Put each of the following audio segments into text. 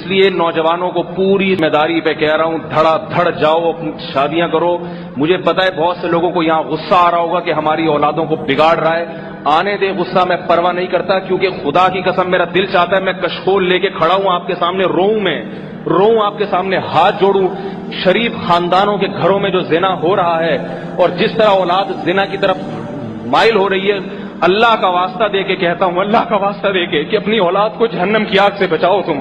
اس لیے نوجوانوں کو پوری ذمہ داری پہ کہہ رہا ہوں، دھڑا دھڑ جاؤ، اپنی شادیاں کرو۔ مجھے پتا ہے بہت سے لوگوں کو یہاں غصہ آ رہا ہوگا کہ ہماری اولادوں کو بگاڑ رہا ہے، آنے دے غصہ، میں پرواہ نہیں کرتا، کیونکہ خدا کی قسم میرا دل چاہتا ہے میں کشکول لے کے کھڑا ہوں آپ کے سامنے، روؤں آپ کے سامنے، ہاتھ جوڑوں۔ شریف خاندانوں کے گھروں میں جو زنا ہو رہا ہے اور جس طرح اولاد زنا کی طرف مائل ہو رہی ہے، اللہ کا واسطہ دے کے کہتا ہوں، اللہ کا واسطہ دے کے کہ اپنی اولاد کو جہنم کی آگ سے بچاؤ تم۔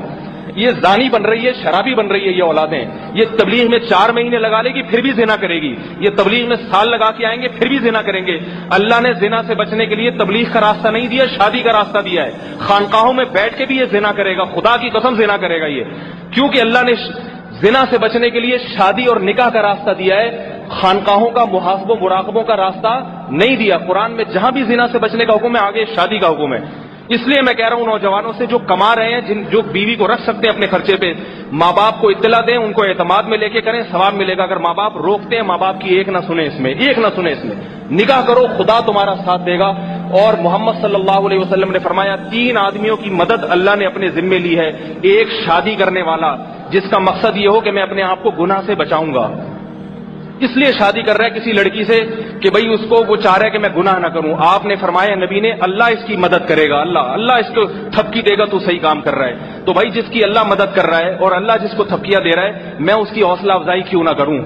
یہ زانی بن رہی ہے، شرابی بن رہی ہے یہ اولادیں، یہ تبلیغ میں 4 مہینے لگا لے گی پھر بھی زنا کرے گی، یہ تبلیغ میں سال لگا کے آئیں گے پھر بھی زنا کریں گے۔ اللہ نے زنا سے بچنے کے لیے تبلیغ کا راستہ نہیں دیا، شادی کا راستہ دیا ہے۔ خانقاہوں میں بیٹھ کے بھی یہ زنا کرے گا، خدا کی قسم زنا کرے گا یہ، کیونکہ اللہ نے زنا سے بچنے کے لیے شادی اور نکاح کا راستہ دیا ہے، خانقاہوں کا محاسبہ مراقبوں کا راستہ نہیں دیا۔ قرآن میں جہاں بھی زنا سے بچنے کا حکم ہے آگے شادی کا حکم ہے۔ اس لیے میں کہہ رہا ہوں نوجوانوں سے جو کما رہے ہیں، جو بیوی کو رکھ سکتے ہیں اپنے خرچے پہ، ماں باپ کو اطلاع دیں، ان کو اعتماد میں لے کے کریں، ثواب ملے گا۔ اگر ماں باپ روکتے ہیں، ماں باپ کی ایک نہ سنیں، اس میں نکاح کرو، خدا تمہارا ساتھ دے گا۔ اور محمد صلی اللہ علیہ وسلم نے فرمایا 3 آدمیوں کی مدد اللہ نے اپنے ذمے لی ہے، ایک شادی کرنے والا جس کا مقصد یہ ہو کہ میں اپنے آپ کو گناہ سے بچاؤں گا، اس لیے شادی کر رہا ہے کسی لڑکی سے کہ بھئی اس کو وہ چاہ رہا ہے کہ میں گناہ نہ کروں۔ آپ نے فرمایا نبی نے اللہ اس کی مدد کرے گا، اللہ اس کو تھپکی دے گا، تو صحیح کام کر رہا ہے۔ تو بھائی جس کی اللہ مدد کر رہا ہے اور اللہ جس کو تھپکیاں دے رہا ہے، میں اس کی حوصلہ افزائی کیوں نہ کروں؟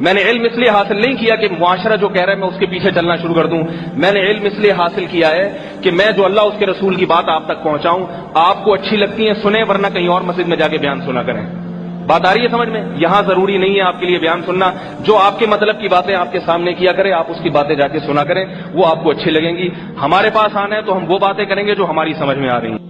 میں نے علم اس لیے حاصل نہیں کیا کہ معاشرہ جو کہہ رہا ہے میں اس کے پیچھے چلنا شروع کر دوں، میں نے علم اس لیے حاصل کیا ہے کہ میں جو اللہ اس کے رسول کی بات آپ تک پہنچاؤں، آپ کو اچھی لگتی ہیں سنیں، ورنہ کہیں اور مسجد میں جا کے بیان سنا کریں۔ بات آ رہی ہے سمجھ میں؟ یہاں ضروری نہیں ہے آپ کے لیے بیان سننا، جو آپ کے مطلب کی باتیں آپ کے سامنے کیا کرے، آپ اس کی باتیں جا کے سنا کریں، وہ آپ کو اچھی لگیں گی۔ ہمارے پاس آنا ہے تو ہم وہ باتیں کریں گے جو ہماری سمجھ میں آ رہی ہیں۔